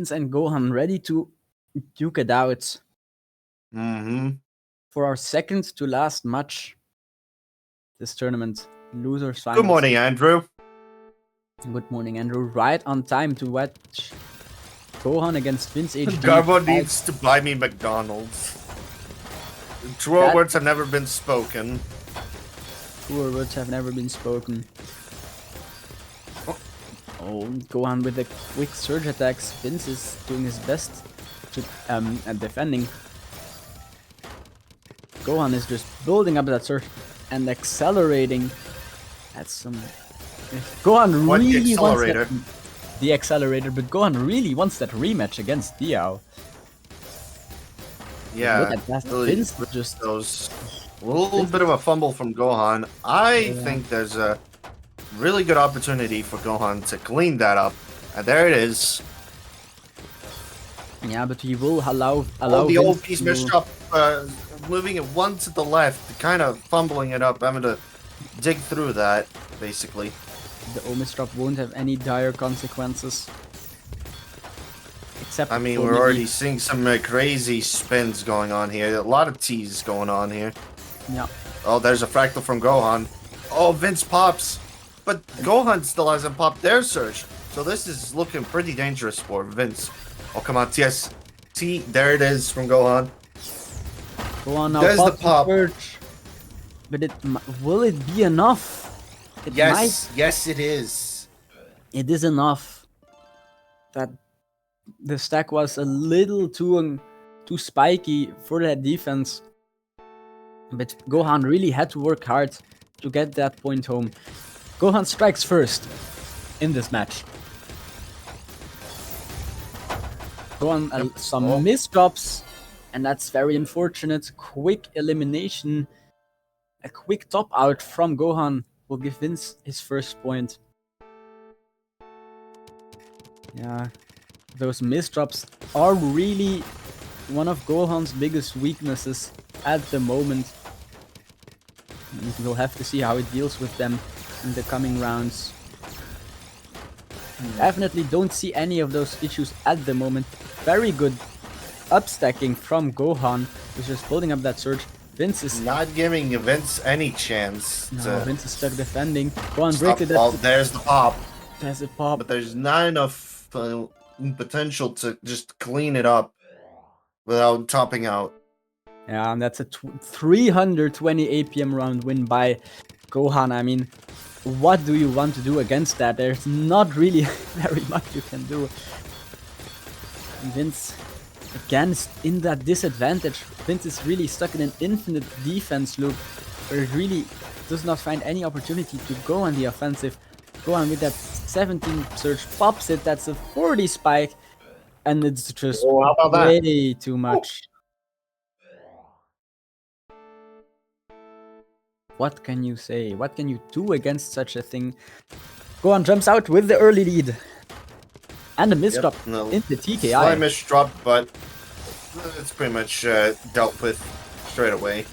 Vince and Gohan ready to duke it out for our second to last match this tournament. Losers finals. Good morning, Andrew. Good morning, Andrew. Right on time to watch Gohan against VINCEHD. Garbo needs to buy me McDonald's. Truer words have never been spoken. Truer words have never been spoken. Oh, Gohan with the quick surge attacks. Vince is doing his best to, at defending. Gohan is just building up that surge and accelerating. That's some... Gohan really wants that, the accelerator, but Gohan really wants that rematch against Diao. Yeah, look at that. really, Vince just those a little bit of a fumble from Gohan. I think there's a really good opportunity for Gohan to clean that up, and there it is. Yeah, but he will allow the Vince old piece messed up, moving it one to the left, kind of fumbling it up, having to dig through that, basically. The Omis drop won't have any dire consequences. Except I mean, we're already seeing some crazy spins going on here. A lot of T's going on here. Yeah. Oh, there's a fractal from Gohan. Oh, Vince pops. But Gohan still hasn't popped their surge. So this is looking pretty dangerous for Vince. Oh, come on, TS. T, there it is from Gohan. Gohan now there's the pop. Surge. But will it be enough? Yes, it is. It is enough. That the stack was a little too spiky for that defense. But Gohan really had to work hard to get that point home. Gohan strikes first in this match. Gohan some misdrops, and that's very unfortunate. Quick elimination. A quick top out from Gohan will give Vince his first point. Yeah, those misdrops are really one of Gohan's biggest weaknesses at the moment. We'll have to see how it deals with them in the coming rounds. Definitely don't see any of those issues at the moment. Very good upstacking from Gohan, who's just building up that surge. Vince is not giving Vince any chance. No, Vince is stuck defending. Gohan breaks it. Oh, there's the pop. There's a pop. But there's not enough potential to just clean it up without topping out. Yeah, and that's a 320 APM round win by Gohan. I mean, what do you want to do against that? There's not really very much you can do. Vince, again, in that disadvantage. Vince is really stuck in an infinite defense loop where he really does not find any opportunity to go on the offensive. Gohan with that 17 surge pops it. That's a 40 spike, and it's just way too much. What can you say? What can you do against such a thing? Gohan jumps out with the early lead. And a misdrop in the TKI. Slight misdrop, but it's pretty much dealt with straight away.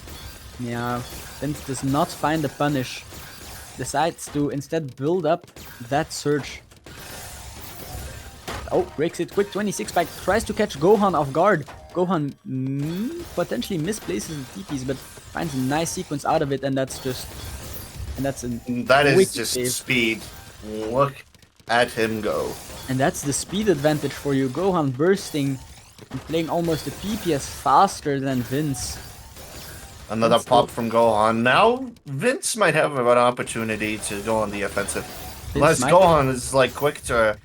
Yeah, Vince does not find a punish. Decides to instead build up that surge. Oh, breaks it quick, 26 spike. Tries to catch Gohan off guard. Gohan potentially misplaces the TPs, but finds a nice sequence out of it, and that's just... And that's a that is just save. Speed. Look at him go. And that's the speed advantage for you. Gohan bursting and playing almost a PPS faster than Vince. Another pop from Gohan. Now, Vince might have an opportunity to go on the offensive. Unless Gohan is like quick to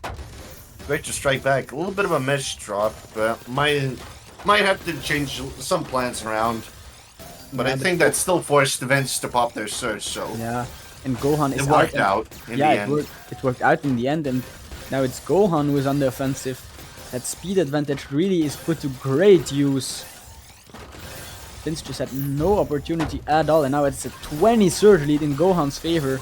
strike back. A little bit of a misdrop, but might have to change some plans around. But I think that still forced Vince to pop their surge, so... Yeah, and Gohan is It worked out in the end. It worked out in the end, and now it's Gohan who is on the offensive. That speed advantage really is put to great use. Vince just had no opportunity at all, and now it's a 20 surge lead in Gohan's favor.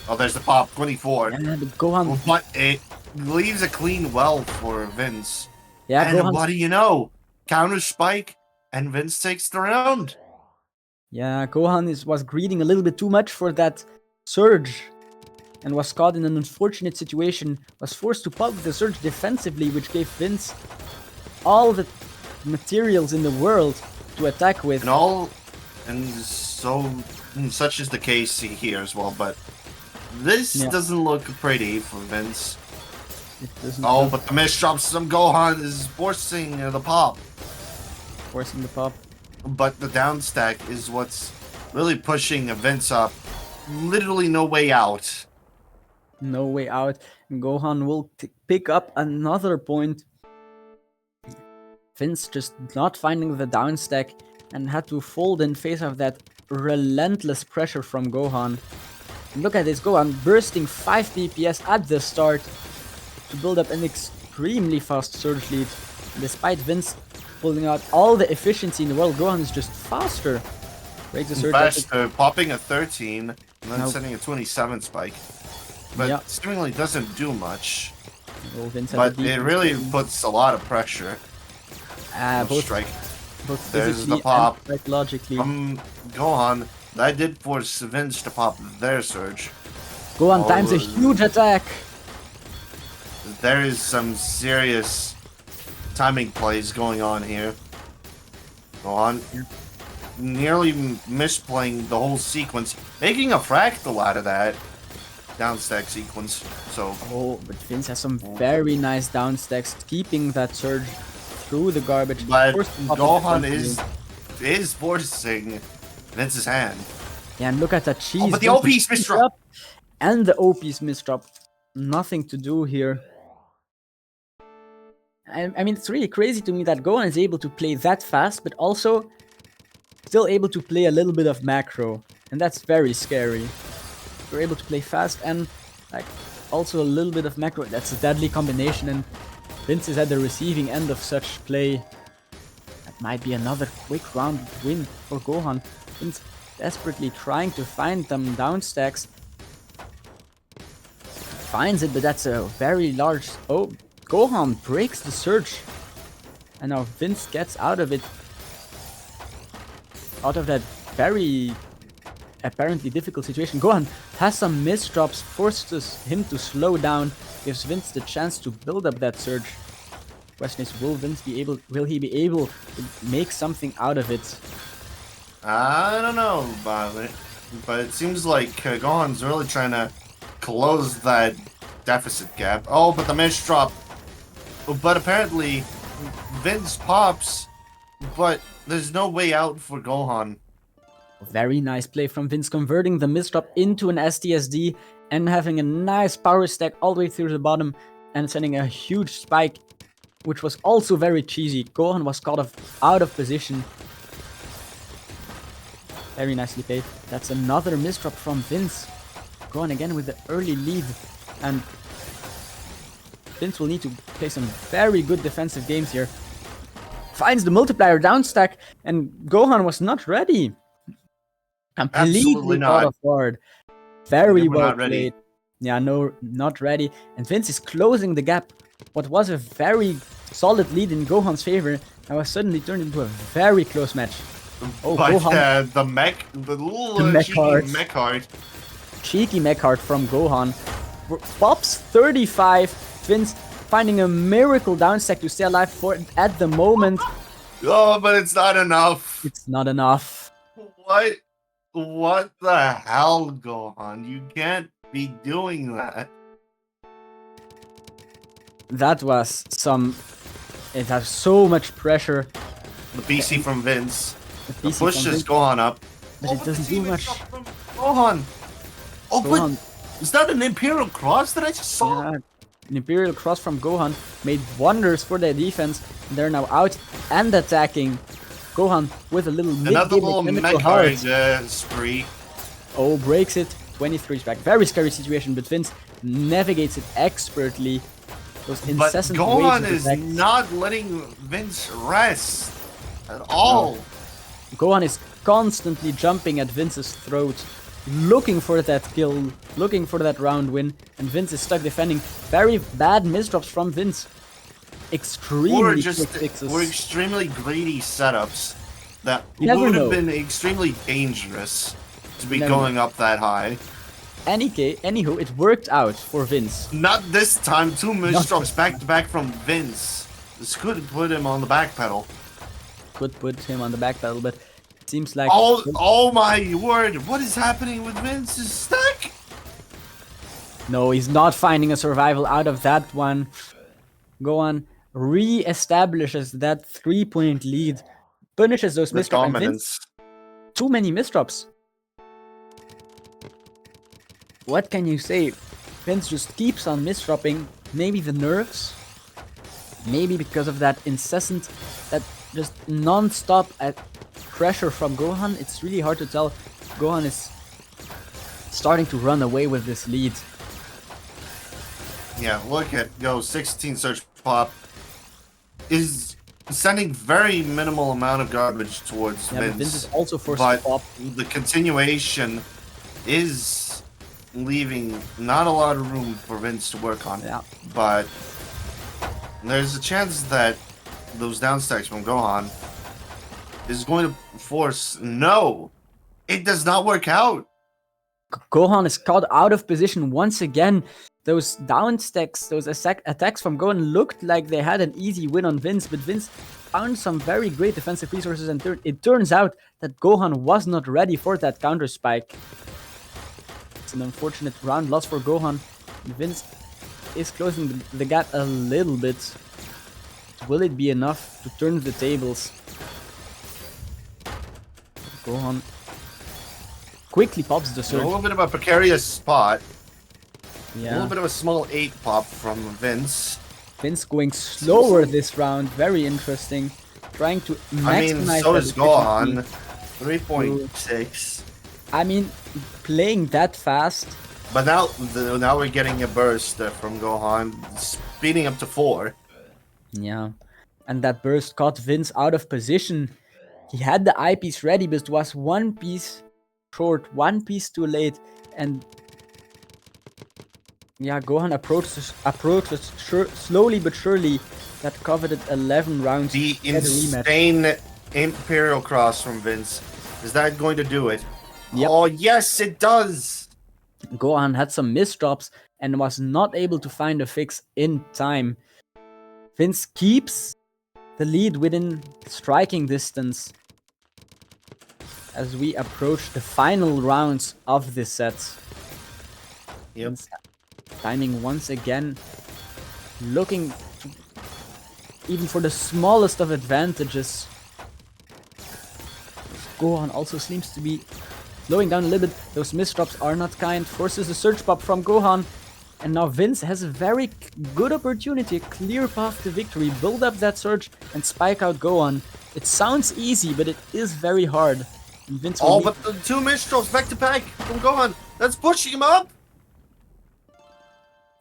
Oh, there's the pop, 24. Yeah, but Gohan... But it leaves a clean well for Vince. Yeah, and Gohan's... what do you know? Counter spike, and Vince takes the round. Yeah, Gohan was greeding a little bit too much for that surge. and was caught in an unfortunate situation, was forced to pop the surge defensively, which gave Vince all the materials in the world to attack with. Such is the case here as well, but this doesn't look pretty for Vince. It doesn't. Oh, but the miss drops from Gohan is forcing the pop. Forcing the pop. But the down stack is what's really pushing Vince up. Literally no way out. No way out. Gohan will pick up another point. Vince just not finding the down stack and had to fold in face of that relentless pressure from Gohan. And look at this, Gohan bursting 5 DPS at the start to build up an extremely fast surge lead. And despite Vince pulling out all the efficiency in the world, Gohan is just faster. Breaks the surge. Faster, popping a 13 and then sending a 27 spike. But seemingly doesn't do much. Well, but it really puts a lot of pressure. Both there's the pop and psychologically. From Gohan. That did force Vince to pop their surge. Gohan times a huge attack. There is some serious timing plays going on here. Gohan nearly misplaying the whole sequence, making a fractal out of that downstack sequence. So but Vince has some very nice downstacks, keeping that surge through the garbage. But Gohan is forcing Vince's hand. Yeah, and look at that cheese. Oh, but the OP's misdrop. And the OP's misdrop. Nothing to do here. I mean, it's really crazy to me that Gohan is able to play that fast, but also still able to play a little bit of macro. And that's very scary. You're able to play fast and like also a little bit of macro. That's a deadly combination, and Vince is at the receiving end of such play. That might be another quick round win for Gohan. Vince desperately trying to find them down stacks. Finds it, but that's a very large... Oh, Gohan breaks the surge. And now Vince gets out of it. Out of that very apparently difficult situation. Gohan has some misdrops, forces him to slow down, gives Vince the chance to build up that surge. Question is, will he be able to make something out of it? I don't know about it, but it seems like Gohan's really trying to close that deficit gap. Oh, but the miss drop. But apparently, Vince pops, but there's no way out for Gohan. Very nice play from Vince, converting the misdrop into an STSD and having a nice power stack all the way through the bottom and sending a huge spike, which was also very cheesy. Gohan was caught out of position. Very nicely played. That's another misdrop from Vince. Gohan again with the early lead, and Vince will need to play some very good defensive games here. Finds the multiplier down stack, and Gohan was not ready. Completely caught off guard. Very well played. Yeah, no, not ready. And Vince is closing the gap. What was a very solid lead in Gohan's favor now was suddenly turned into a very close match. Oh, but Gohan. the little cheeky mech heart. Cheeky mech heart from Gohan. Pops 35. Vince finding a miracle downstack to stay alive for at the moment. Oh, but it's not enough. It's not enough. What the hell, Gohan? You can't be doing that. That was some... It has so much pressure. The BC from Vince. The pushes Gohan up. But it doesn't do much. Gohan! Oh, Gohan. But is that an Imperial Cross that I just saw? Yeah, an Imperial Cross from Gohan made wonders for their defense. They're now out and attacking. Gohan with a little another little mech heart spree. Oh, breaks it. 23 back. Very scary situation, but Vince navigates it expertly. Those incessant but Gohan waves is not letting Vince rest at all. No. Gohan is constantly jumping at Vince's throat, looking for that kill, looking for that round win, and Vince is stuck defending. Very bad misdrops from Vince. Extremely quick fixes. Or extremely greedy setups that would have been extremely dangerous to be going up that high. Anywho, it worked out for Vince. Not this time. 2 misdrops back to back from Vince. This could put him on the back pedal. Could put him on the back pedal, but it seems like... Oh my word. What is happening with Vince? Is stuck? No, he's not finding a survival out of that one. Gohan re-establishes that 3-point lead. Punishes those misdrops. Dominance. Too many misdrops. What can you say? Vince just keeps on misdropping. Maybe the nerves. Maybe because of that incessant, that just non-stop pressure from Gohan. It's really hard to tell. Gohan is starting to run away with this lead. Yeah, look at Go 16 Surge Pop is sending very minimal amount of garbage towards Yeah, Vince. but Vince is also forced But to pop. the continuation is leaving not a lot of room for Vince to work on. Yeah. But there's a chance that those downstacks from Gohan is going to force... No! It does not work out! Gohan is caught out of position once again. Those downstacks, those attacks from Gohan looked like they had an easy win on Vince, but Vince found some very great defensive resources, and it turns out that Gohan was not ready for that counter spike. It's an unfortunate round loss for Gohan. Vince is closing the gap a little bit. Will it be enough to turn the tables? Gohan quickly pops the A surge. little bit of a precarious spot. A Yeah. little bit of a small 8 pop from Vince. Vince going slower this round. Very interesting. Trying to maximize. I mean, so that is Gohan. efficiency. 3.6. I mean, playing that fast. But now we're getting a burst from Gohan, speeding up to 4. Yeah. And that burst caught Vince out of position. He had the eyepiece ready, but was one piece short, one piece too late. And yeah, Gohan approaches slowly but surely that coveted 11 rounds. The to get a rematch. insane Imperial Cross from Vince. Is that going to do it? Yep. Oh, yes, it does! Gohan had some misdrops and was not able to find a fix in time. Vince keeps the lead within striking distance as we approach the final rounds of this set. Yep. Vince timing once again, looking to, even for the smallest of advantages. Gohan also seems to be slowing down a little bit. Those misdrops are not kind. Forces the surge pop from Gohan. And now Vince has a very good opportunity, a clear path to victory. Build up that surge and spike out Gohan. It sounds easy, but it is very hard. And Vince will But the 2 misdrops back to back from Gohan. That's pushing him up!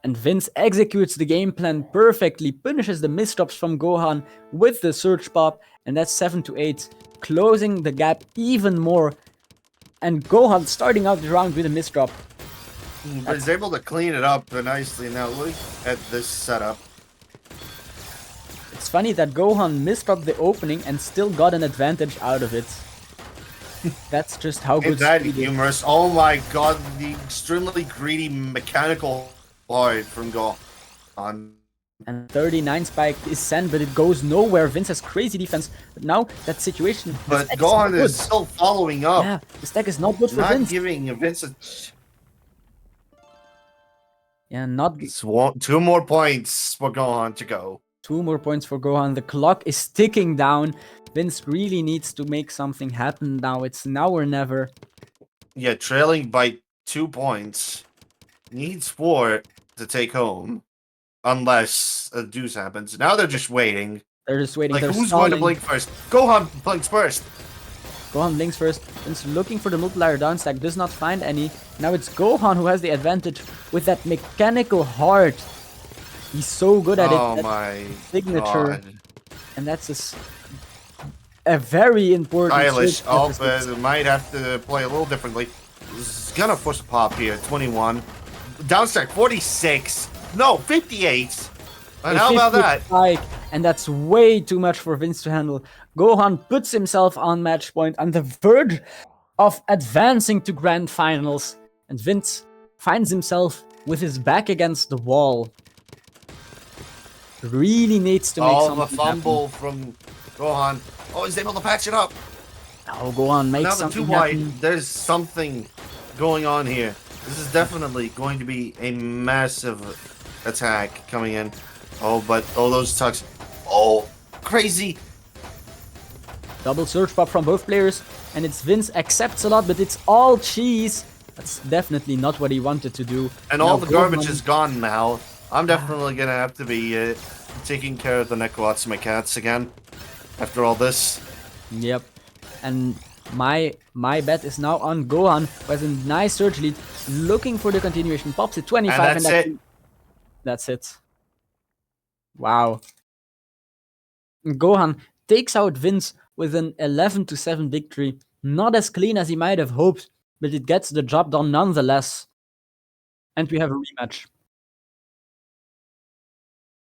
And Vince executes the game plan perfectly, punishes the misdrops from Gohan with the surge pop, and that's 7-8, closing the gap even more. And Gohan starting out the round with a misdrop. But he's able to clean it up nicely. Now look at this setup. It's funny that Gohan misdropped the opening and still got an advantage out of it. That's just how good Is that speed is. humorous? Oh my god, the extremely greedy mechanical hard from Gohan. And 39 spike is sent, but it goes nowhere. Vince has crazy defense. But now that situation. But Gohan is still following up. Yeah, the stack is not good for Not Vince. giving Vince a... Yeah, not It's 2 more points for Gohan to go. 2 more points for Gohan. The clock is ticking down. Vince really needs to make something happen now. It's now or never. Yeah, trailing by 2 points. Needs 4 to take home. Unless a deuce happens. Now they're just waiting. They're just waiting. Like, They're who's stalling. going to blink first? Gohan blinks first. Gohan blinks first. Vince looking for the multiplier down stack. Does not find any. Now it's Gohan who has the advantage with that mechanical heart. He's so good at it. Oh That my signature. god. And that's a very important Stylish. switch Oh, emphasis. but might have to play a little differently. He's gonna force a pop here. 21. Downstack 46. No, 58. And A how about 50 that? spike, and that's way too much for Vince to handle. Gohan puts himself on match point on the verge of advancing to grand finals. And Vince finds himself with his back against the wall. Really needs to make something the fumble from Gohan. Oh, he's able to patch it up. Oh, Gohan makes Now the something 2 wide, happen. there's something going on here. This is definitely going to be a massive attack coming in. Oh, but those tucks. Oh, crazy. Double surge pop from both players, and it's Vince accepts a lot, but it's all cheese. That's definitely not what he wanted to do. And now all the garbage Gohan, is gone now. I'm definitely gonna have to be taking care of the Nekoatsume cats again after all this. Yep. And my bet is now on Gohan, who has a nice surge lead, looking for the continuation. Pops it 25, And that's it. That's it. Wow. Gohan takes out Vince with an 11-7 victory. Not as clean as he might have hoped, but it gets the job done nonetheless. And we have a rematch.